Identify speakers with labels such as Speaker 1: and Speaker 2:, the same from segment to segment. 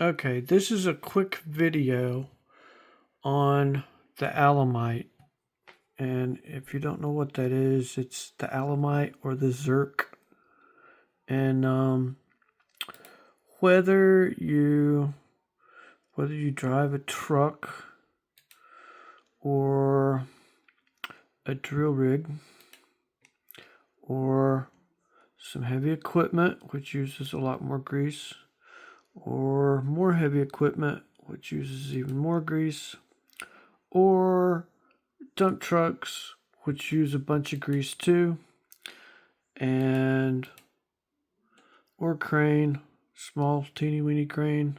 Speaker 1: Okay, this is a quick video on the Alemite. And if you don't know what that is, it's the Alemite or the zerk. And whether you whether you drive a truck or a drill rig or some heavy equipment which uses a lot more grease, or more heavy equipment which uses even more grease, or dump trucks which use a bunch of grease too, and or crane, small teeny weeny crane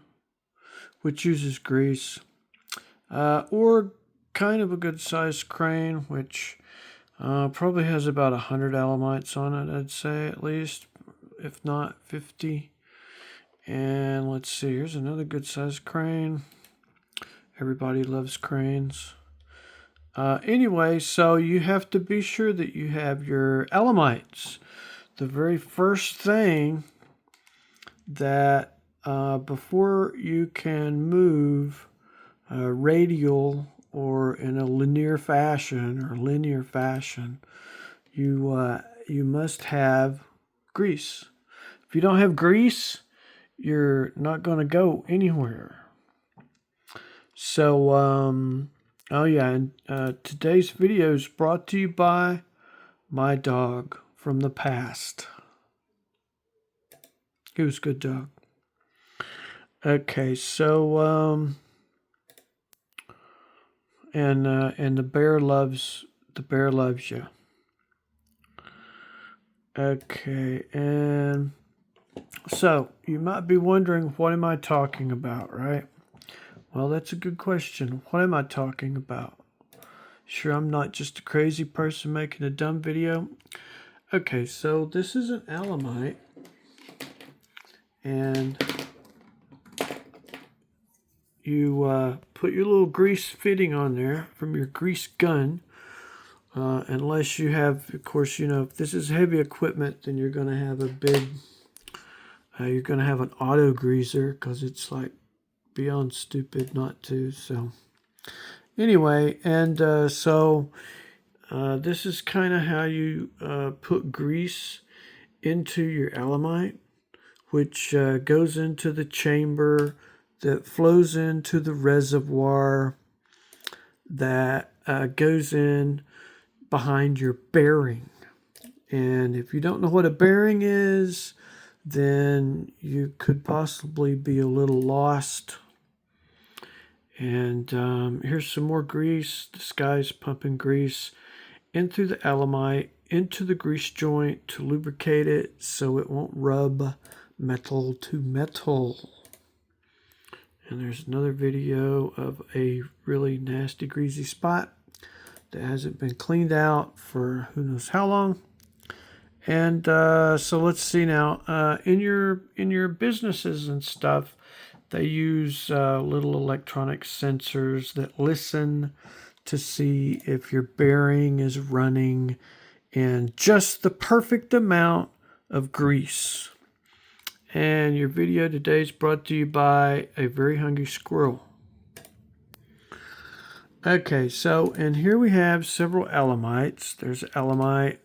Speaker 1: which uses grease, or kind of a good sized crane which probably has about 100 Alamites on it, I'd say, at least, if not 50. And let's see, here's another good sized crane. Everybody loves cranes. Anyway, so you have to be sure that you have your Alamites. The very first thing that before you can move radial or in a linear fashion, you must have grease. If you don't have grease, you're not going to go anywhere. So, oh yeah, and today's video is brought to you by my dog from the past. He was a good dog. Okay, so and the bear loves you. Okay, and so you might be wondering, what am I talking about, right? Well, that's a good question. What am I talking about? Sure, I'm not just a crazy person making a dumb video. Okay, so this is an Alemite, and you put your little grease fitting on there from your grease gun. Unless you have, of course, if this is heavy equipment, then you're going to have you're going to have an auto greaser, because it's like beyond stupid not to. So anyway, and this is kind of how you put grease into your Alemite, which goes into the chamber that flows into the reservoir that goes in behind your bearing. And if you don't know what a bearing is, then you could possibly be a little lost. And here's some more grease. This guy's pumping grease in through the Alemite, into the grease joint to lubricate it so it won't rub metal to metal. And there's another video of a really nasty greasy spot that hasn't been cleaned out for who knows how long. And so let's see now. In your businesses and stuff, they use little electronic sensors that listen to see if your bearing is running in just the perfect amount of grease. And your video today is brought to you by a very hungry squirrel. Okay, so, and here we have several Alamites. There's Alemite.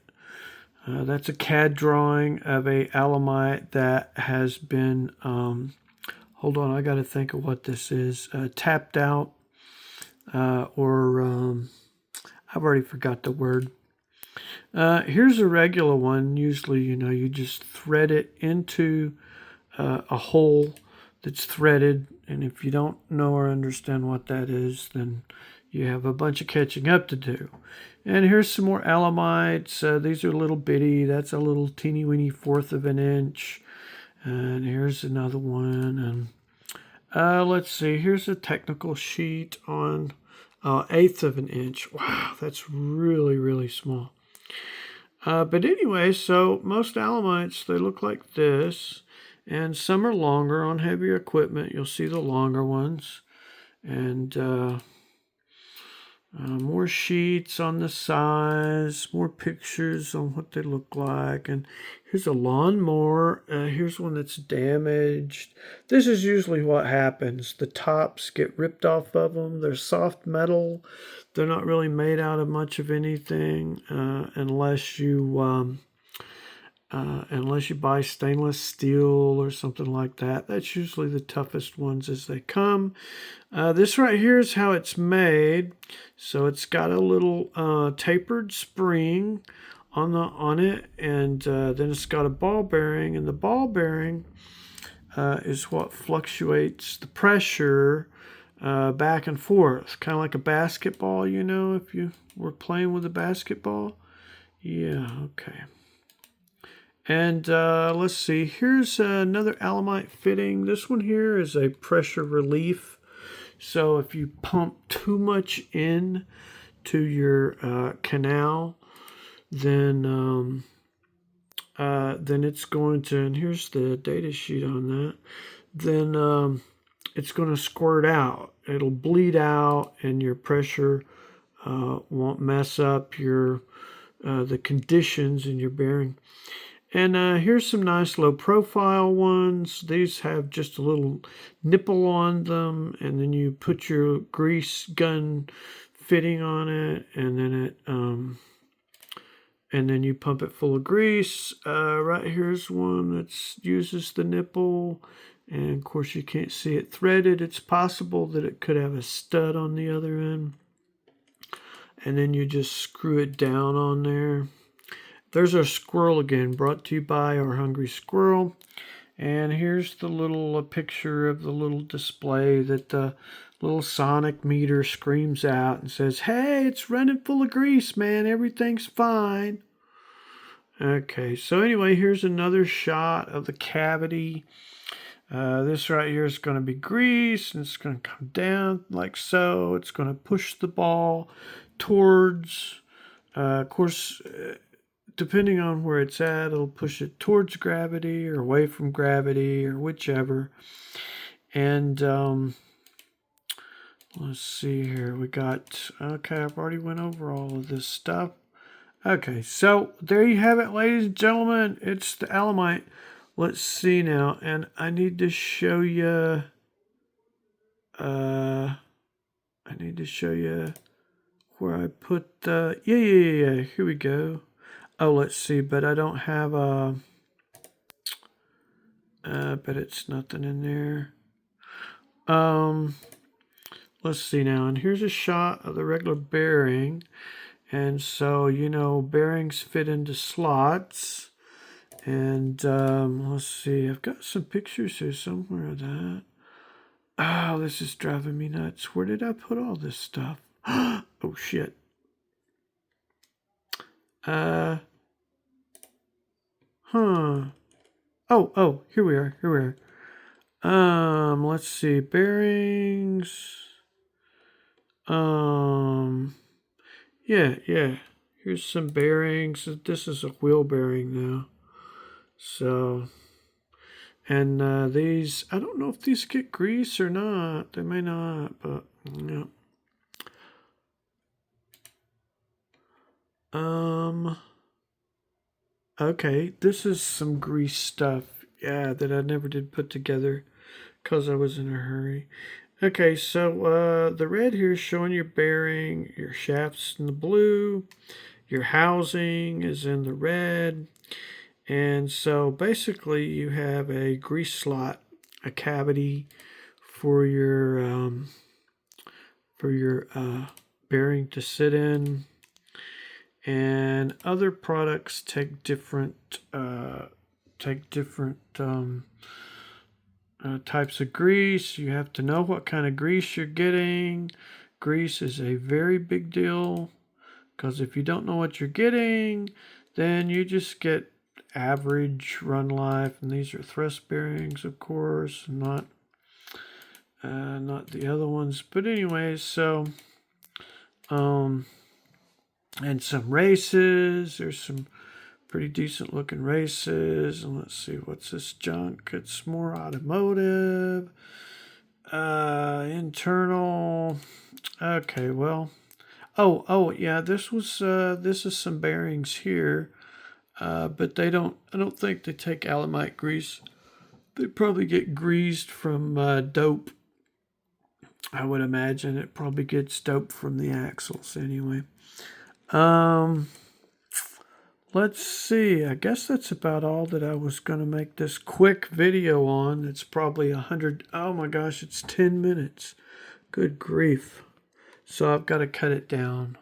Speaker 1: That's a CAD drawing of a Alemite that has been, hold on, I got to think of what this is, tapped out, or I've already forgot the word. Here's a regular one. Usually, you just thread it into a hole that's threaded, and if you don't know or understand what that is, then you have a bunch of catching up to do. And here's some more Alamites. These are little bitty. That's a little teeny weeny 1/4 of an inch. And here's another one. And let's see. Here's a technical sheet on 1/8 of an inch. Wow, that's really, really small. But anyway, so most Alamites, they look like this. And some are longer. On heavier equipment, you'll see the longer ones. And More sheets on the size, more pictures on what they look like. And here's a lawnmower. Here's one that's damaged. This is usually what happens. The tops get ripped off of them. They're soft metal. They're not really made out of much of anything unless you buy stainless steel or something like that. That's usually the toughest ones as they come. This right here is how it's made. So it's got a little tapered spring on it, and then it's got a ball bearing, and the ball bearing is what fluctuates the pressure back and forth, kind of like a basketball. If you were playing with a basketball. Yeah, okay. And let's see, here's another Alemite fitting. This one here is a pressure relief. So if you pump too much in to your canal, then it's going to, and here's the data sheet on that, then it's going to squirt out. It'll bleed out, and your pressure won't mess up the conditions in your bearing. And here's some nice low profile ones. These have just a little nipple on them, and then you put your grease gun fitting on it, and then you pump it full of grease. Right here's one that uses the nipple, and of course you can't see it threaded. It's possible that it could have a stud on the other end, and then you just screw it down on there. There's our squirrel again, brought to you by our hungry squirrel. And here's the little picture of the little display that the little sonic meter screams out and says, "Hey, it's running full of grease, man. Everything's fine." Okay, so anyway, here's another shot of the cavity. This right here is going to be grease, and it's going to come down like so. It's going to push the ball towards, of course, depending on where it's at, it'll push it towards gravity or away from gravity or whichever. And let's see here. Okay, I've already went over all of this stuff. Okay, so there you have it, ladies and gentlemen. It's the Alemite. Let's see now. And I need to show you, where I put the, yeah. Here we go. Oh, let's see, but I don't have but it's nothing in there. Let's see now, and here's a shot of the regular bearing. And so, bearings fit into slots. And let's see, I've got some pictures here somewhere of that. Oh, this is driving me nuts. Where did I put all this stuff? Oh, shit. Oh, here we are. Let's see, bearings. Yeah. Here's some bearings. This is a wheel bearing now. So, and these, I don't know if these get grease or not. They may not, but yeah. Okay, this is some grease stuff, yeah, that I never did put together because I was in a hurry. Okay, so the red here is showing your bearing, your shaft's in the blue, your housing is in the red, and so basically you have a grease slot, a cavity for your bearing to sit in. And other products take different types of grease. You have to know what kind of grease you're getting. Grease is a very big deal because if you don't know what you're getting, then you just get average run life. And these are thrust bearings, of course, not the other ones. But anyways, so and some races. There's some pretty decent looking races. And let's see, what's this junk? It's more automotive. Internal. Okay, well, Oh, yeah. This is some bearings here, but they don't. I don't think they take Alemite grease. They probably get greased from dope. I would imagine it probably gets dope from the axles anyway. Um, let's see. I guess that's about all that I was going to make this quick video on. It's probably 100. Oh my gosh, it's 10 minutes. Good grief. So I've got to cut it down.